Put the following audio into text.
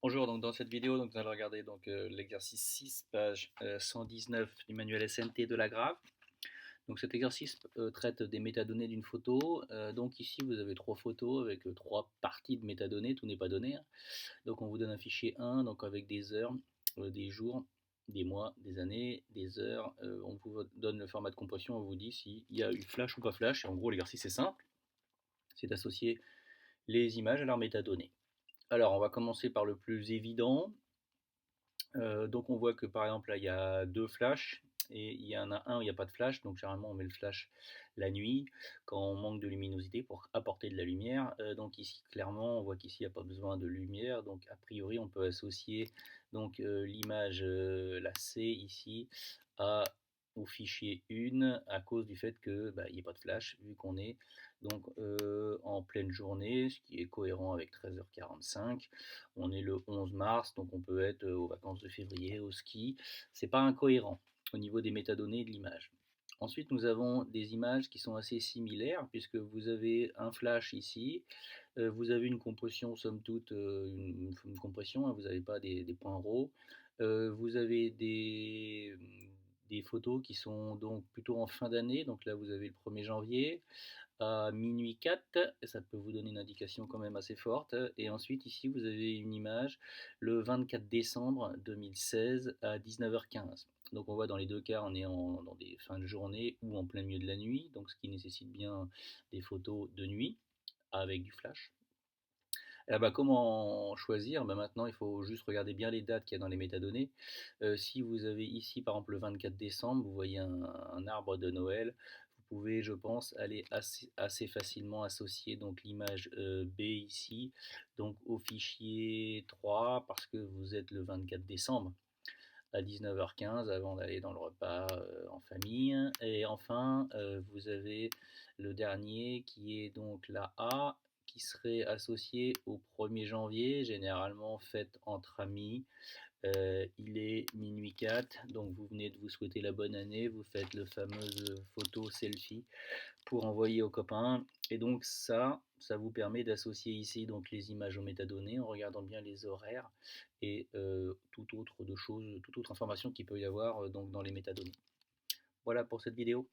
Bonjour, donc dans cette vidéo, donc, nous allons regarder l'exercice 6, page 119 du manuel SNT de la Grave. Donc cet exercice traite des métadonnées d'une photo. Donc ici vous avez trois photos avec trois parties de métadonnées, tout n'est pas donné, hein. Donc on vous donne un fichier 1 donc avec des heures, des jours, des mois, des années, des heures. On vous donne le format de compression, on vous dit s'il y a eu flash ou pas flash. Et en gros l'exercice est simple, c'est d'associer les images à leurs métadonnées. Alors on va commencer par le plus évident. Donc on voit que par exemple là il y a deux flashs et il y en a un où il n'y a pas de flash, donc généralement on met le flash la nuit quand on manque de luminosité pour apporter de la lumière. Donc ici clairement on voit qu'ici il n'y a pas besoin de lumière, donc a priori on peut associer l'image la C ici à, au fichier 1 à cause du fait que il n'y a pas de flash vu qu'on est donc en pleine journée, ce qui est cohérent avec 13h45. On est le 11 mars, donc on peut être aux vacances de février, au ski. C'est pas incohérent au niveau des métadonnées de l'image. Ensuite, nous avons des images qui sont assez similaires, puisque vous avez un flash ici, vous avez une compression, somme toute, une compression, hein, vous n'avez pas des points RAW. Vous avez des photos qui sont donc plutôt en fin d'année, donc là vous avez le 1er janvier, à minuit 4, ça peut vous donner une indication quand même assez forte. Et ensuite, ici, vous avez une image le 24 décembre 2016 à 19h15. Donc on voit dans les deux cas, on est dans des fins de journée ou en plein milieu de la nuit, donc ce qui nécessite bien des photos de nuit avec du flash. Comment choisir? Maintenant, il faut juste regarder bien les dates qu'il y a dans les métadonnées. Si vous avez ici, par exemple, le 24 décembre, vous voyez un arbre de Noël, vous pouvez, je pense, aller assez facilement associer donc l'image B ici, donc au fichier 3, parce que vous êtes le 24 décembre à 19h15 avant d'aller dans le repas en famille. Et enfin, vous avez le dernier qui est donc la A qui serait associé au 1er janvier, généralement fête entre amis. Il est minuit 4, donc vous venez de vous souhaiter la bonne année, vous faites le fameuse photo selfie pour envoyer aux copains. Et donc ça vous permet d'associer ici donc les images aux métadonnées en regardant bien les horaires et toute autre information qu'il peut y avoir donc dans les métadonnées. Voilà pour cette vidéo.